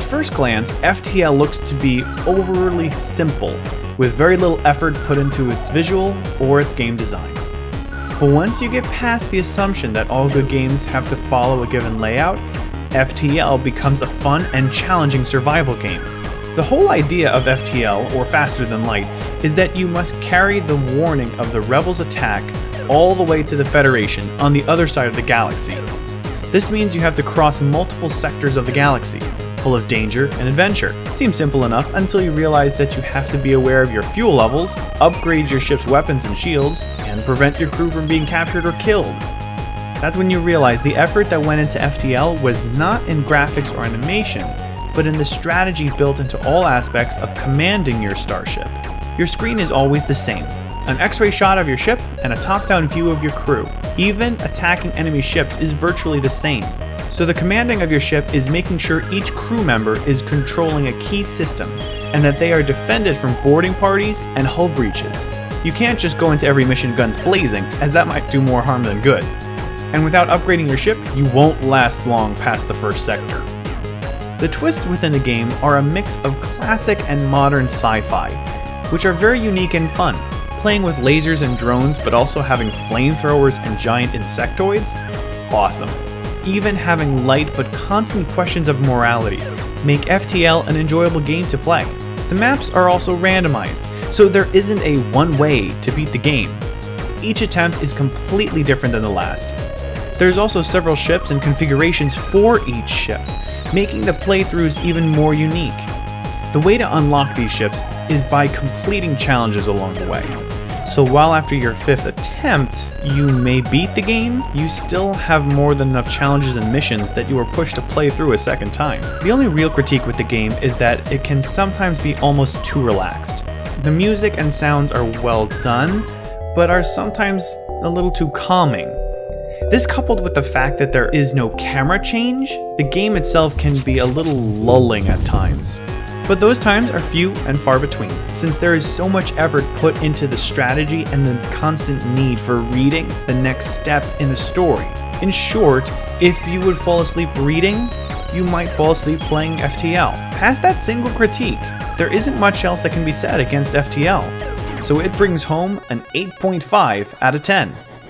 At first glance, FTL looks to be overly simple, with very little effort put into its visual or its game design. But once you get past the assumption that all good games have to follow a given layout, FTL becomes a fun and challenging survival game. The whole idea of FTL, or Faster Than Light, is that you must carry the warning of the Rebels' attack all the way to the Federation on the other side of the galaxy. This means you have to cross multiple sectors of the galaxy, full of danger and adventure. Seems simple enough until you realize that you have to be aware of your fuel levels, upgrade your ship's weapons and shields, and prevent your crew from being captured or killed. That's when you realize the effort that went into FTL was not in graphics or animation, but in the strategy built into all aspects of commanding your starship. Your screen is always the same, an X-ray shot of your ship and a top-down view of your crew. Even attacking enemy ships is virtually the same. So the commanding of your ship is making sure each crew member is controlling a key system, and that they are defended from boarding parties and hull breaches. You can't just go into every mission guns blazing, as that might do more harm than good. And without upgrading your ship, you won't last long past the first sector. The twists within the game are a mix of classic and modern sci-fi, which are very unique and fun. Playing with lasers and drones, but also having flamethrowers and giant insectoids? Awesome. Even having light but constant questions of morality make FTL an enjoyable game to play. The maps are also randomized, so there isn't a one way to beat the game. Each attempt is completely different than the last. There's also several ships and configurations for each ship, making the playthroughs even more unique. The way to unlock these ships is by completing challenges along the way. So while after your 5th attempt, you may beat the game, you still have more than enough challenges and missions that you are pushed to play through a second time. The only real critique with the game is that it can sometimes be almost too relaxed. The music and sounds are well done, but are sometimes a little too calming. This, coupled with the fact that there is no camera change, the game itself can be a little lulling at times. But those times are few and far between, since there is so much effort put into the strategy and the constant need for reading the next step in the story. In short, if you would fall asleep reading, you might fall asleep playing FTL. Past that single critique, there isn't much else that can be said against FTL, so it brings home an 8.5 out of 10.